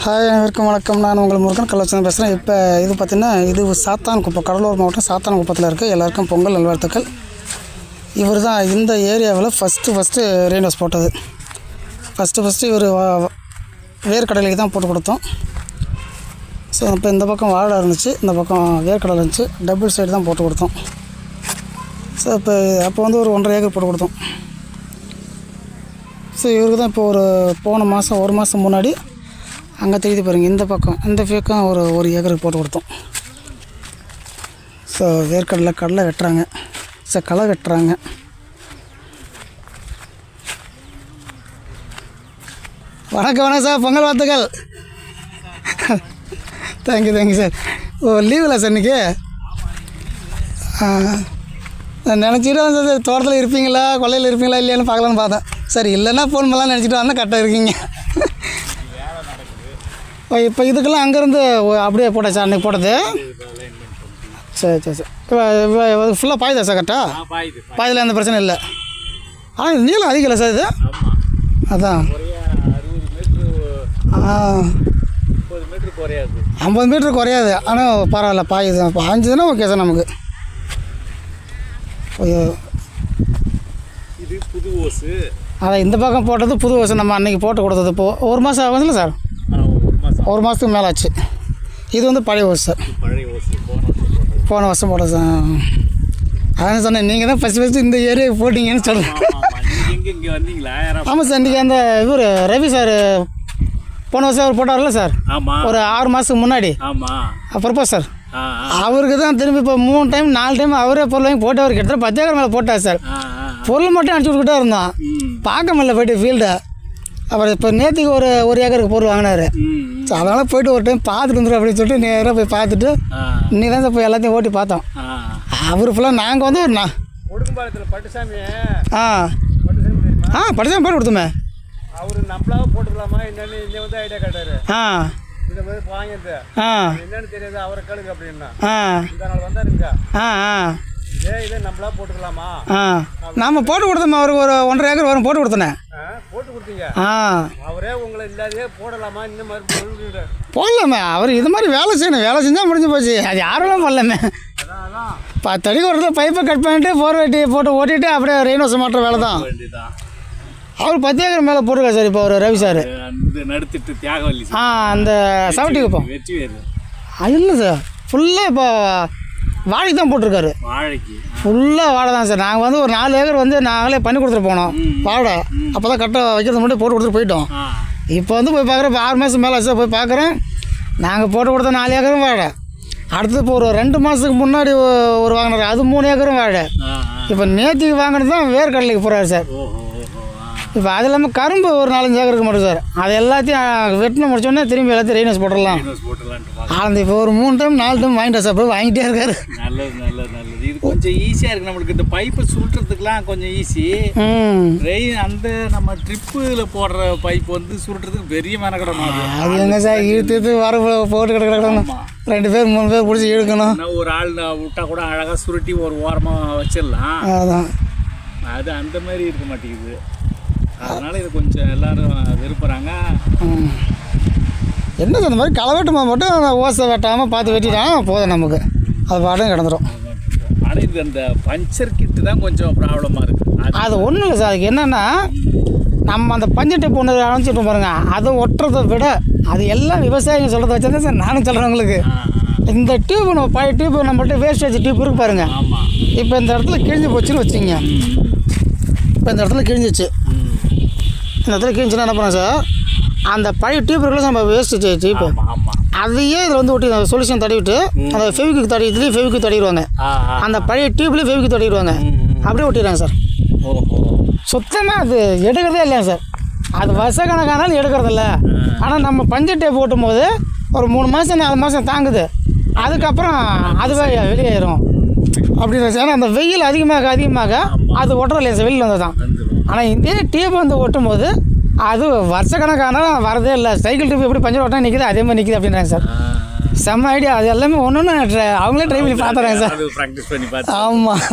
Hi, அனைவருக்கும் வணக்கம். நான் உங்கள் முருகன் கள்ளச்சந்திரன் பேசுகிறேன். இப்போ இது பார்த்திங்கன்னா, இது சாத்தான்குப்பம், கடலூர் மாவட்டம் சாத்தான்குப்பத்தில் இருக்குது. எல்லாருக்கும் பொங்கல் நல்வாழ்த்துக்கள். இவர் தான் இந்த ஏரியாவில் ஃபஸ்ட்டு ரெயின் போட்டது. ஃபஸ்ட்டு இவர் வேர்க்கடலைக்கு தான் போட்டு கொடுத்தோம். ஸோ இப்போ இந்த பக்கம் வாழை இருந்துச்சு, இந்த பக்கம் வேர்க்கடலை இருந்துச்சு. டபுள் சைடு தான் போட்டு கொடுத்தோம். ஸோ அப்போ வந்து ஒரு 1.5 ஏக்கர் போட்டு கொடுத்தோம். ஸோ இவருக்கு தான் இப்போ போன மாதம் 1 மாதம் முன்னாடி அங்கே தெரியுது பாருங்கள், இந்த பக்கம் இந்த பக்கம் ஒரு ஏக்கருக்கு போட்டு கொடுத்தோம். ஸோ கடலை வெட்டுறாங்க. ஸோ களை வெட்டுறாங்க. வணக்கம் சார், பொங்கல் வாழ்த்துக்கள். Thank you sir. லீவில் சார் இன்றைக்கி நினச்சிட்டு சார் தோட்டத்தில் இருப்பீங்களா, கொள்ளையில் இருப்பீங்களா இல்லையான்னு பார்க்கலான்னு பார்த்தேன். சரி, இல்லைன்னா ஃபோன் பண்ணலாம் நினச்சிட்டு வந்தால் கரெக்டாக இருக்கீங்க. இப்போ இதுக்கெல்லாம் அங்கேருந்து அப்படியே போட்டாச்சா அன்றைக்கி போட்டது? சரி. ஃபுல்லாக பாயுதா சார்? கரெக்டாக பாயுதில் எந்த பிரச்சனை இல்லை. ஆனால் நீளம் அதிகம் இல்லை சார் இது? அதான் 50 மீட்டர் குறையாது. ஆனால் பரவாயில்ல, பாயுது. பாய்ஞ்சதுன்னா ஓகே சார். நமக்கு இது புது ஓசு. அதான் இந்த பக்கம் போட்டது புது ஓசு. நம்ம அன்றைக்கி போட்டு கொடுத்தது இப்போ 1 மாதம் ஆகுதுல்ல சார்? 1 மாதத்துக்கு மேலே ஆச்சு. இது வந்து பழைய ஓசு சார். போன வருஷம் போட்டது சார். அதான் சொன்னேன், நீங்கள் தான் ஃபஸ்ட்டு இந்த ஏரியாவுக்கு போட்டிங்கன்னு சொல்லுங்கள். ஆமாம் சார். இன்றைக்கி அந்த இவர் ரவி சார் போன வருஷம் அவர் போட்டார்ல சார், ஒரு 6 மாதத்துக்கு முன்னாடி. அப்புறப்பா சார் அவருக்கு தான் திரும்பி இப்போ 3 டைம் 4 டைம் அவரே பொருள் வாங்கி போட்டு அவர் கிட்டத்தட்ட 10 ஏக்கர் மேலே போட்டார் சார். பொருள் மட்டும் அனுப்பிச்சி விட்டுக்கிட்டே இருந்தோம், பார்க்க முடியல போய்ட்டு ஃபீல்டை. அப்புறம் இப்போ நேற்றுக்கு ஒரு ஏக்கருக்கு பொருள் வாங்கினார். ஸோ அதனால் போய்ட்டு ஒரு டைம் பார்த்துட்டு வந்துடும் அப்படின்னு சொல்லிட்டு நேராக போய் பார்த்துட்டு இன்னி தான் சார் போய் எல்லாத்தையும் ஓட்டி பார்த்தோம். அவர் ஃபுல்லாக நாங்கள் வந்து ஒரு பட்டுசாமி பட்டுசாமி போட்டு கொடுத்தோமே. அவர் நம்மளாக போட்டுக்கலாமா என்னன்னு இங்கே வந்து ஐடியா கேட்டார். இந்த மாதிரி வாங்கிட்டு என்னன்னு தெரியாது, அவரை கேளுங்க அப்படின்னா இந்த நாள் வந்தாருங்க. இதே நம்மளா போட்டுக்கலாமா? நாம் போட்டு கொடுத்தோம். அவருக்கு ஒரு 1.5 ஏக்கர் வரும் போட்டு கொடுத்தோன்னே. போட்டு கொடுத்தீங்க. அவரே உங்களை இல்லாதே போடலாமா இந்த மாதிரி போடலாமே. அவர் இது மாதிரி வேலை செய்யணும், வேலை செஞ்சால் முடிஞ்சு போச்சு. அது யாரெல்லாம் பண்ணலாமே. 10 அடிக்கு ஒரு இடத்துல பைப்பை கட் பண்ணிட்டு போர் வெட்டி போட்டு ஓட்டிட்டு அப்படியே ரெயின் வாஷ் மாட்டுற வேலை தான். அவர் 10 ஏக்கர் மேலே போட்டிருக்காரு சார். இப்போ அவர் ரவி சார் நடுத்திட்டு தியாகவல்லி அந்த 70 குப்பம் இல்லை சார். ஃபுல்லாக இப்போ வாழைக்கு தான் போட்டிருக்காரு. வாழைக்கு ஃபுல்லாக வாழை தான் சார். நாங்கள் வந்து ஒரு 4 ஏக்கர் வந்து நாங்களே பண்ணி கொடுத்துட்டு போனோம் வாழை. அப்போ தான் கரெக்டாக வைக்கிறது மட்டும் போட்டு கொடுத்துட்டு போயிட்டோம். இப்போ வந்து போய் பார்க்குறேன், இப்போ 6 மாதம் மேலே சார் போய் பார்க்குறேன். நாங்கள் போட்டு கொடுத்த 4 ஏக்கரும் வாழை. அடுத்தது இப்போ ஒரு 2 மாதத்துக்கு முன்னாடி ஒரு வாங்கினார், அது 3 ஏக்கரும் வாழை. இப்போ நேற்றுக்கு வாங்கினது தான் வேர்க்கடலைக்கு போகிறாரு சார். இப்போ அது இல்லாமல் கரும்பு ஒரு 4-5 ஏக்கருக்கு மட்டும் சார். அது எல்லாத்தையும் வெட்டின முடிச்சோடனே திரும்பி எல்லாத்தையும் ரெயின் வாஷ் போட்டுடலாம். அந்த இப்போ ஒரு 3 டைம் 4 டைம் வாங்கிட்டா சார். போய் வாங்கிட்டே இருக்காரு. நல்லது. இது கொஞ்சம் ஈஸியாக இருக்குது நம்மளுக்கு. இந்த பைப்பு சுருட்டுறதுக்குலாம் கொஞ்சம் ஈஸி. ரெயின் அந்த நம்ம ட்ரிப்பில் போடுற பைப் வந்து சுருட்டுறதுக்கு பெரிய மெனக்கடணும். அது என்ன சார், இழுத்து வர போட்டு கிடக்கணும். 2 பேர் 3 பேர் பிடிச்சி இழுக்கணும். ஒரு ஆள் விட்டால் கூட அழகாக சுருட்டி ஒரு ஓரமாக வச்சிடலாம். அதான் அது அந்த மாதிரி இருக்க மாட்டேங்குது. அதனால் இது கொஞ்சம் எல்லோரும் விரும்புகிறாங்க. என்ன சார், இந்த மாதிரி களை வெட்டுமா மட்டும் ஓசை வெட்டாமல் பார்த்து வெட்டிட்டால் போதும், நமக்கு அது பாட்டும் கிடந்துடும். ஆனால் இது அந்த பஞ்சர் கிட்டு தான் கொஞ்சம் ப்ராப்ளமாக இருக்குது. அது ஒன்றும் இல்லை சார். அதுக்கு என்னென்னா, நம்ம அந்த பஞ்சர் டேப் ஒன்று அனுப்பிச்சிட்டு பாருங்க, அதை ஒட்டுறதை விட அது எல்லாம் விவசாயிங்க சொல்கிறத வச்சு தான் சார் நானும் சொல்கிறேன் உங்களுக்கு. இந்த டியூப் நம்ம பழைய டியூப் நம்மள்ட்ட வேஸ்டேஜ் டியூப் இருக்கு பாருங்கள். இப்போ இந்த இடத்துல கிழிஞ்சு போச்சுன்னு வச்சுங்க. இப்போ இந்த இடத்துல கிழிஞ்சிச்சு. இந்த இடத்துல கிழிஞ்சுன்னா என்ன பண்ணோம் சார், அந்த பழைய டியூப் இருக்குல்ல நம்ம வேஸ்ட்டு டியூப்பு, அதையே இதில் வந்து ஒட்டி சொல்யூஷன் தடவிட்டு அந்த ஃபெவிக்விக் இதுலேயும் ஃபெவிக்விக் தடவிடுவாங்க. அந்த பழைய டியூப்லேயும் ஃபெவிக்விக் தடவிடுவாங்க. அப்படியே ஒட்டிடுறாங்க சார். சுத்தமாக அது எடுக்கிறதே இல்லையா சார். அது வருஷக்கணக்கானாலும் எடுக்கிறதில்ல. ஆனால் நம்ம பஞ்சர் டேப் ஓட்டும் போது ஒரு 3 மாதம் 4 மாதம் தாங்குது. அதுக்கப்புறம் அதுவே வெளியேறும் அப்படின்னு சார். ஏன்னா அந்த வெயில் அதிகமாக அது ஒட்டுறது இல்லையா சார், வெளியில் வந்தது தான். ஆனால் இதே டியூப் வந்து ஒட்டும் போது அது வருஷக்கணக்கானாலும் வரதே இல்லை. சைக்கிள் டியூப் எப்படி பஞ்சர் ஓட்டினா நிற்கிது அதே மாதிரி நிற்கிது அப்படின்றாங்க சார். செம்ம ஐடியா. அது எல்லாமே ஒன்று அவங்களே ட்ரை பண்ணி பார்த்துறாங்க சார். ஆமாம்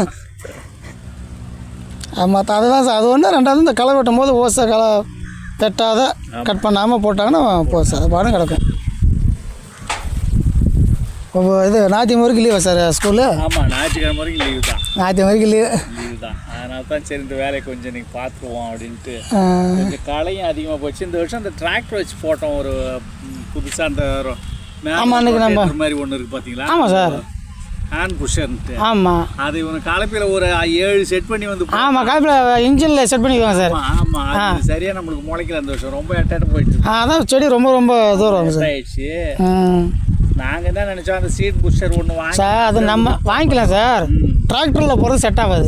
ஆமாம், அதுதான் சார். அது ஒன்று. ரெண்டாவது இந்த களை வெட்டும் போது ஓசை வெட்டாத கட் பண்ணாமல் போட்டாங்கன்னா போதும் சார், பாடம் கிடக்கும். இது ஞாயிற்றுக்கிழமை வரைக்கும் லீவா சார் ஸ்கூலு? ஆமாம், ஞாயிற்றுக்கிழமை வரைக்கும் லீவு தான். ஞாயிற்றுக்கிழமை வரைக்கும் லீவு தான். அதனால தான் சரி இந்த வேலையை கொஞ்சம் நீங்கள் பார்த்துருவோம் அப்படின்ட்டு. இந்த களையும் அதிகமாக போச்சு. இந்த வருஷம் அந்த டிராக்டர் வச்சு போட்டோம் ஒரு புதுசாக அந்த மாதிரி ஒன்று இருக்குது பார்த்தீங்களா? ஆமாம் சார், ஹேண்ட் புஷர்ன்ட்டு. ஆமாம், அது இவங்க கலப்பையில் ஒரு 7 செட் பண்ணி வந்து. ஆமாம், கலப்பில் இன்ஜினில் செட் பண்ணிக்குவாங்க சார். ஆமாம், அது சரியாக நம்மளுக்கு முளைக்கல அந்த வருஷம், ரொம்ப எட்டாட்டு போயிடுச்சு. அதான் செடி ரொம்ப ரொம்ப தூரம் சார் ஆயிடுச்சு. நாங்கள் என்ன நினச்சோம், அந்த சீட் புஷர் ஒன்று வாங்கி சார், அது நம்ம வாங்கிக்கலாம் சார். டிராக்டரில் போகிறது செட் ஆகாது,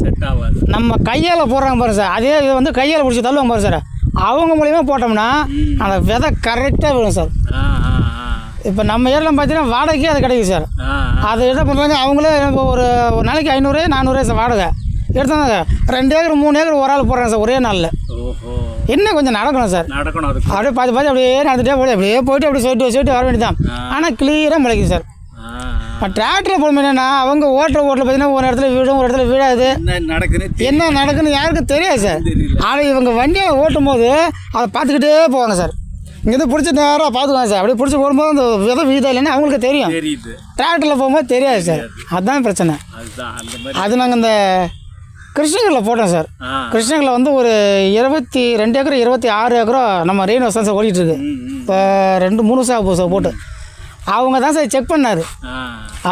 நம்ம கையால் போடுறாங்க பாருங்க சார். அதே இது வந்து கையால் பிடிச்சி தள்ளுவாங்க பாருங்க சார். அவங்க மூலியமா போட்டோம்னா அந்த விதை கரெக்டாக விடும் சார். இப்போ நம்ம ஏரியாவில் பார்த்தீங்கன்னா வாடகைக்கே அது கிடைக்கும் சார். அது என்ன பண்ணுறாங்க, அவங்களே இப்போ ஒரு நாளைக்கு 500-400 சார் வாடகை எடுத்தாங்க. 2 ஏக்கர் 3 ஏக்கர் ஒரு ஆள் போடுறாங்க சார் ஒரே நாளில். இன்னும் கொஞ்சம் நடக்கணும் சார், அப்படியே பார்த்து அப்படியே நடந்துகிட்டே போய் அப்படியே போய்ட்டு அப்படியே சொல்லிட்டு வர வேண்டியதான். ஆனால் கிளியராக முளைக்கும் சார். டிராக்டரில் போகணும் என்னன்னா, அவங்க ஓட்டுற பார்த்தீங்கன்னா ஒரு இடத்துல வீடும் ஒரு இடத்துல வீடாது, என்ன நடக்குன்னு யாருக்கும் தெரியாது சார். ஆனால் இவங்க வண்டியை ஓட்டும் போது அதை பார்த்துக்கிட்டே போவாங்க சார். இங்கேருந்து பிடிச்சி நேராக பார்த்துக்குவாங்க சார். அப்படியே பிடிச்சி போடும்போது அந்த விதை வீதம் இல்லைன்னா அவங்களுக்கு தெரியும். டிராக்டரில் போகும்போது தெரியாது சார், அதுதான் பிரச்சனை. அது நாங்கள் இந்த கிருஷ்ணகிரியில் போட்டோம் சார். கிருஷ்ணகிரியில் வந்து ஒரு 22 ஏக்கர் 26 ஏக்கரோ நம்ம ரெயின் ஹவுஸ் தான் சார் ஓடிட்டுருக்கு. இப்போ 2-3 வருஷம் ஆகும் போட்டு. அவங்க தான் சார் செக் பண்ணார்.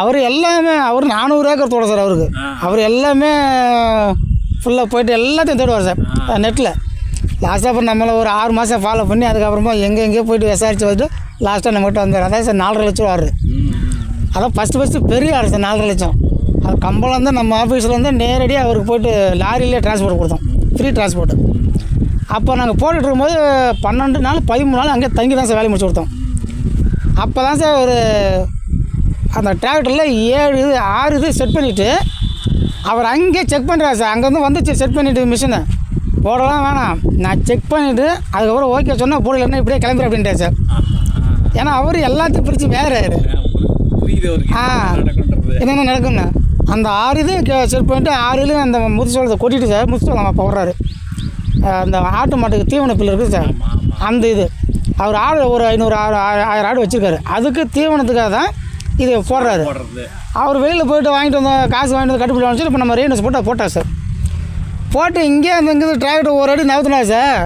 அவர் எல்லாமே அவர் 400 ஏக்கர் தோட சார். அவர் எல்லாமே ஃபுல்லாக போய்ட்டு எல்லாத்தையும் தேடுவார் சார் நெட்டில். லாஸ்ட்டாக அப்புறம் நம்மளை ஒரு 6 மாதம் ஃபாலோ பண்ணி அதுக்கப்புறமா எங்கேயோ போய்ட்டு விசாரித்து வந்துட்டு லாஸ்ட்டாக நம்மகிட்ட வந்தார். அதான் சார் 4.5 லட்சம் ஆறு. அதான் ஃபஸ்ட்டு பெரிய ஆறு சார் 4.5 லட்சம். அது கம்பளம் வந்து நம்ம ஆஃபீஸில் வந்து நேரடியாக அவருக்கு போய்ட்டு லாரியிலே டிரான்ஸ்போர்ட் கொடுத்தோம், ஃப்ரீ டிரான்ஸ்போர்ட்டு. அப்போ நாங்கள் போட்டுட்டு இருக்கும்போது 12 நாள் 13 நாள் அங்கேயே தங்கி தான் சார் வேலை முடிச்சு கொடுத்தோம். அப்போ தான் சார் ஒரு அந்த டிராக்டரில் 6 இது செட் பண்ணிவிட்டு அவர் அங்கேயே செக் பண்ணுறாரு சார். அங்கேருந்து வந்துச்சு செட் பண்ணிவிட்டு மிஷினை போடலாம் வேணாம், நான் செக் பண்ணிவிட்டு அதுக்கப்புறம் ஓகே சொன்னால் போடலன்னா இப்படியே கிளம்புறேன் அப்படின்ட்டார் சார். ஏன்னா அவர் எல்லாத்தையும் பிரித்து வேறு என்னென்ன நடக்குன்னு அந்த 6 இது செட் பண்ணிவிட்டு 6 இது அந்த முதுசோளத்தை கொட்டிட்டு சார். முதுசோளம் அப்போ போடுறாரு. அந்த ஆட்டு மாட்டுக்கு தீவன பில்லு இருக்குது சார். அந்த இது அவர் ஆடு ஒரு 500-1000 ஆடு வச்சுருக்காரு. அதுக்கு தீவனத்துக்காக தான் இது போடுறாரு. அவர் வெளியில் போய்ட்டு வாங்கிட்டு வந்தோம், காசு வாங்கிட்டு வந்து கட்டுப்படி வாங்கிச்சு. இப்போ நம்ம ரெயின்ஸ் போட்டால் சார். போட்டு இங்கே இங்கேருந்து டிராக்டர் ஒரு அடி நவுத்துனா சார்.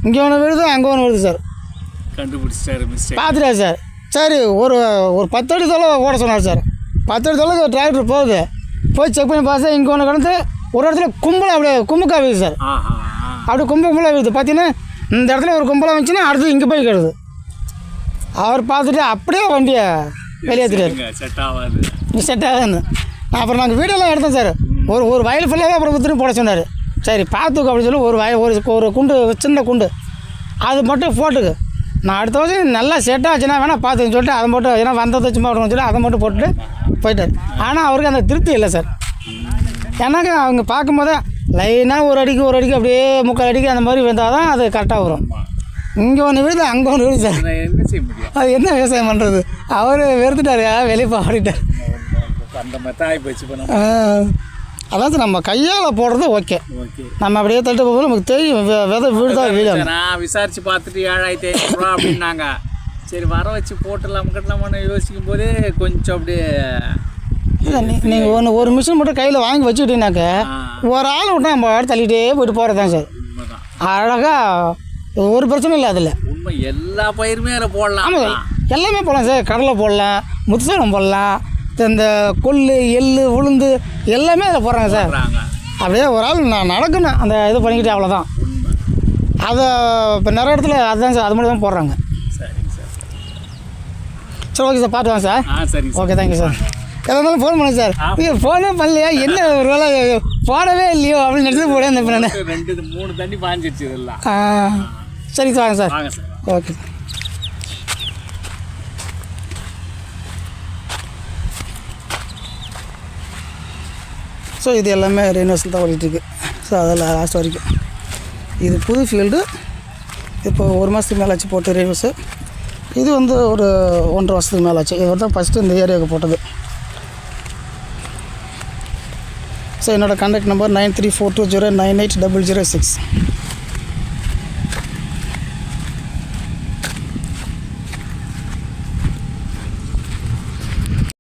இங்கே ஒன்று விழுது, அங்கே ஒன்று விழுது சார். கண்டுபிடிச்சாரு, பார்த்துட்டாரு சார். சரி ஒரு 10 அடி தொலை ஓட சொன்னார் சார். 10 அடி தொலை டிராக்டர் போகுது. போய் செக் பண்ணி பார்த்தா இங்கே ஒன்று கிடந்து ஒரு இடத்துல கும்பலாக அப்படியே கும்புக்காக விழுது சார். அப்படியே கும்பலாக விழுது. பார்த்தீங்கன்னா இந்த இடத்துல ஒரு கும்பலாக வந்துச்சுன்னா அடுத்து இங்கே போய் கிடது. அவர் பார்த்துட்டு அப்படியே வண்டியை வெளியேற்றிட்டார். செட் ஆகாதுன்னு அப்புறம் நாங்கள் வீடெல்லாம் எடுத்தோம் சார். ஒரு வயல் ஃபுல்லாக அப்புறம் வித்துன்னு போட சொன்னார். சரி பார்த்துக்கோ அப்படின்னு சொல்லி ஒரு குண்டு சின்ன குண்டு அது மட்டும் போட்டுக்கு. நான் அடுத்த வருஷம் நல்லா செட் ஆச்சுன்னா வேணால் பார்த்துன்னு சொல்லிட்டு அதை மட்டும் ஏன்னா வந்ததை சும்மா விடணும்னு சொல்லி அதை மட்டும் போட்டுட்டு போயிட்டார். ஆனால் அவருக்கு அந்த திருப்தி இல்லை சார். ஏன்னாக்க அவங்க பார்க்கும்போதே லைனாக ஒரு அடிக்கு அப்படியே 3/4 அடிக்கு அந்த மாதிரி வந்தால் தான் அது கரெக்டாக வரும். இங்கே ஒன்று விழுது, அங்கே ஒன்று விழுது சார். அது என்ன விவசாயம் பண்ணுறது? அவர் வெறுத்துட்டார், வெளியே பாடிட்டார். அதான் சார் நம்ம கையால் போடுறது ஓகே. நம்ம அப்படியே தட்டு போகும்போது நமக்கு தெரியும் விதை வீடு வீடு. நான் விசாரித்து பார்த்துட்டு 7500 ரூபா அப்படின்னாங்க. சரி வர வச்சு போட்டுடலாம் கட்டலாமான்னு யோசிக்கும் போதே கொஞ்சம் அப்படியே இல்லை. நீங்கள் ஒரு மிஷின் மட்டும் கையில் வாங்கி வச்சுக்கிட்டீங்கன்னாக்க ஒரு ஆள் விட்டா நம்ம தள்ளிகிட்டே போயிட்டு போகிறது தான் சார். அழகாக ஒரு பிரச்சனை இல்லை அதில். உண்மை எல்லா பயிருமே அதில் போடலாம். ஆமாம் எல்லாமே போடலாம் சார். கடலை போடலாம், முத்துசோளம் போடலாம், இந்த கொள்ளு எள்ளு உளுந்து எல்லாமே அதில் போடுறாங்க சார். அப்படியே ஒரு ஆள் நான் நடக்கணும் அந்த இது பண்ணிக்கிட்டே அவ்வளோதான். அதை இப்போ நிறைய இடத்துல அதுதான் சார், அது மட்டும் தான் போடுறாங்க. சரி ஓகே சார், பார்த்து வாங்க சார். Okay thank you sir. எதாக இருந்தாலும் ஃபோன் பண்ணுங்க சார். நீங்கள் ஃபோனே பண்ணலையா, என்ன ஒரு வேலை போடவே இல்லையோ அப்படின்னு நினச்சி போட இந்த நான் 2-3 தண்ணி பாஞ்சிடுச்சு இதெல்லாம். சரிங்க சார், வாங்க சார். Okay sir. ஸோ இது எல்லாமே ரெயின்ஹவுஸில் தான் ஓடிட்டுருக்கு. ஸோ அதில் லாஸ்ட் வரைக்கும் இது புது ஃபீல்டு. இப்போ 1 மாதத்துக்கு மேலே ஆச்சு போட்டு ரெயின்ஹவுஸு. இது வந்து ஒரு 1.5 வருஷத்துக்கு மேலே ஆச்சு. இது தான் ஃபஸ்ட்டு இந்த ஏரியாவுக்கு போட்டது. ஸோ என்னோடய கான்டாக்ட் நம்பர் 9342098006.